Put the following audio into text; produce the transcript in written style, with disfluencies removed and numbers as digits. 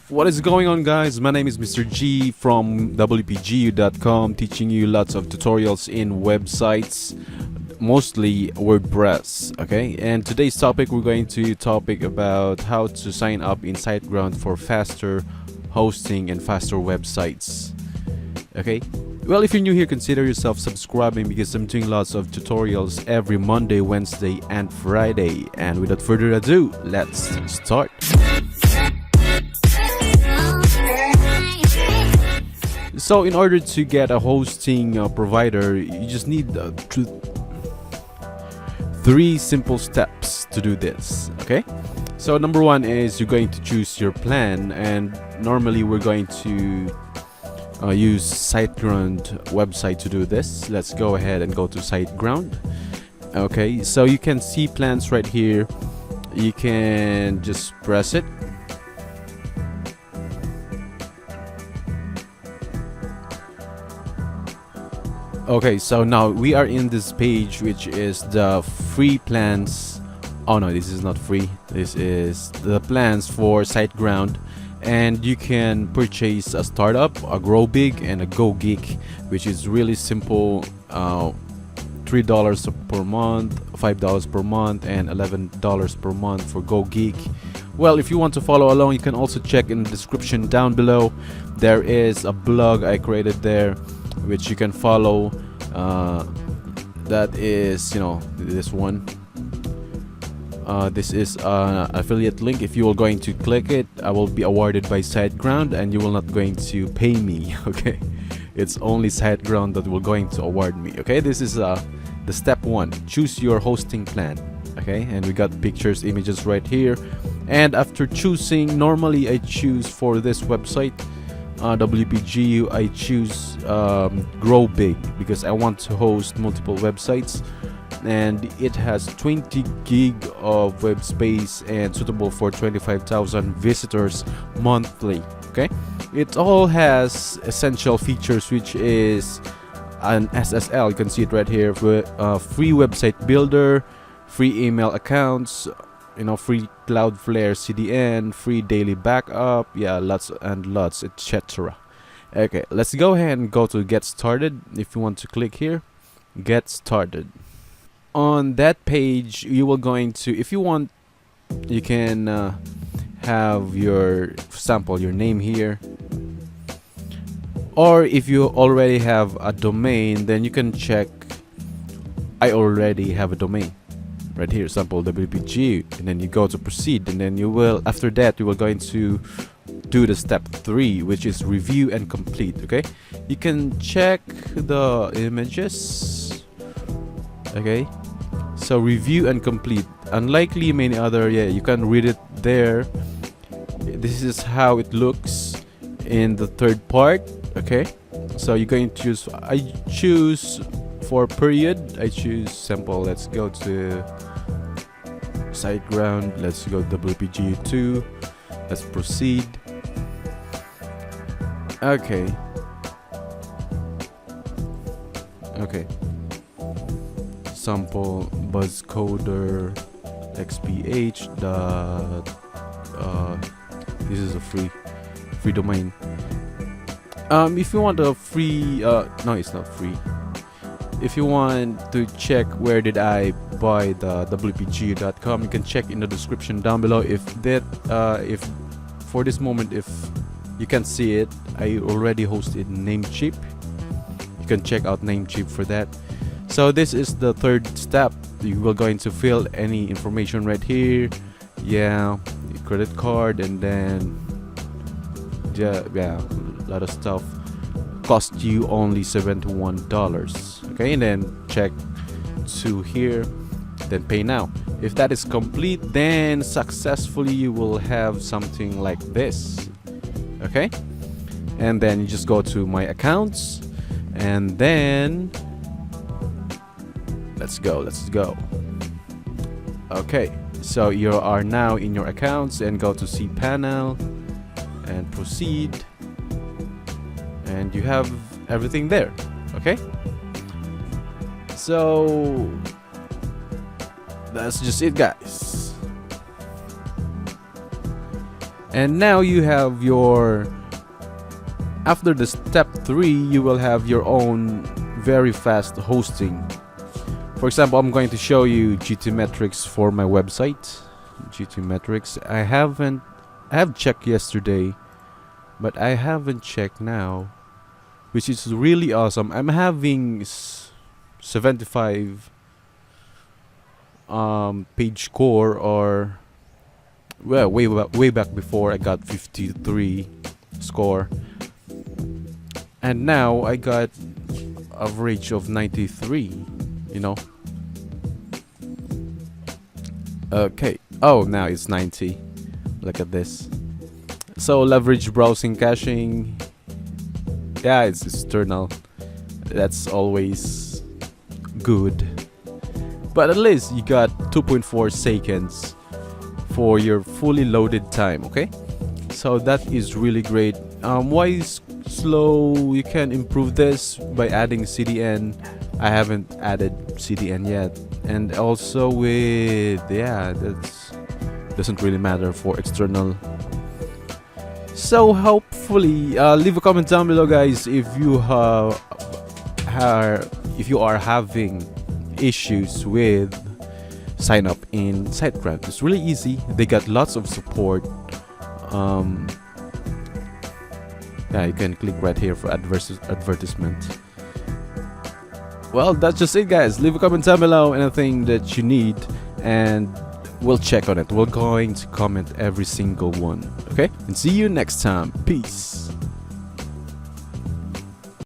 What is going on, guys? My name is Mr.G from WPGU.com, teaching you lots of tutorials in websites, mostly WordPress. Okay, and today's topic, we're going to topic about how to sign up in SiteGround for faster hosting and faster websites. Okay, well, if you're new here, consider yourself subscribing because I'm doing lots of tutorials every Monday, Wednesday, and Friday. And without further ado, let's start. So in order to get a hosting provider, you just need three simple steps to do this. Okay, so number one is you're going to choose your plan, and normally we're going to use SiteGround website to do this. Let's go ahead and go to SiteGround. Okay, so you can see plans right here. You can just press it. Okay, so now we are in this page, which is the free plans. Oh no, this is not free. This is the plans for SiteGround, and you can purchase a startup, a grow big, and a go geek, which is really simple. $3 per month, $5 per month, and $11 per month for go geek. Well, if you want to follow along, you can also check in the description down below. There is a blog I created there, which you can follow. That is, this one. This is an affiliate link. If you are going to click it, I will be awarded by SiteGround, and you will not going to pay me. Okay, it's only SiteGround that will going to award me. Okay, this is the step one. Choose your hosting plan. Okay, and we got pictures, images right here. And after choosing, normally I choose for this website, WPGU, I choose grow big because I want to host multiple websites, and it has 20 gig of web space and suitable for 25,000 visitors monthly. Okay, it all has essential features, which is an SSL. You can see it right here. Free website builder, free email accounts, free Cloudflare CDN, free daily backup, yeah, lots and lots, etc. Okay, let's go ahead and go to get started. If you want to click here, get started. On that page, you will going to, if you want, you can have your sample, your name here, or if you already have a domain, then you can check I already have a domain right here, sample WPG, and then you go to proceed, and then you will, after that, you will going to do the step 3, which is review and complete. Okay, you can check the images. Okay, so review and complete, unlikely many other, yeah, you can read it there. This is how it looks in the third part. Okay, so you're going to choose, I choose for period, I choose sample. Let's go to SiteGround, let's go WPG2, let's proceed. Okay, sample buzzcoder xph dot this is a free domain. If you want a free no, it's not free. If you want to check where did I buy the WPG.com, you can check in the description down below. If for this moment, if you can see it, I already hosted Namecheap. You can check out Namecheap for that. So this is the third step. You will going to fill any information right here. Yeah, your credit card, and then yeah, a lot of stuff. Cost you only $71. Okay, and then check to here, then pay now. If that is complete, then successfully you will have something like this. Okay, and then you just go to my accounts, and then let's go. Okay, so you are now in your accounts, and go to see panel and proceed, and you have everything there. Okay, so that's just it, guys. And now you have your, after the step 3, you will have your own very fast hosting. For example, I'm going to show you Gtmetrix for my website. Gtmetrix. I have checked yesterday, but I haven't checked now, which is really awesome. I'm having 75 page score, or well, way back before I got 53 score, and now I got average of 93, you know. Okay, oh, now it's 90. Look at this. So leverage browsing caching, yeah, it's external, that's always good, but at least you got 2.4 seconds for your fully loaded time. Okay, so that is really great. Why is slow? You can improve this by adding CDN. I haven't added CDN yet, and also with, yeah, that's doesn't really matter for external. So hopefully, leave a comment down below, guys, if you are having issues with sign up in SiteGround. It's really easy. They got lots of support. Yeah, you can click right here for advertisement. Well, that's just it, guys. Leave a comment down below, anything that you need, and we'll check on it. We're going to comment every single one. Okay, and see you next time. Peace.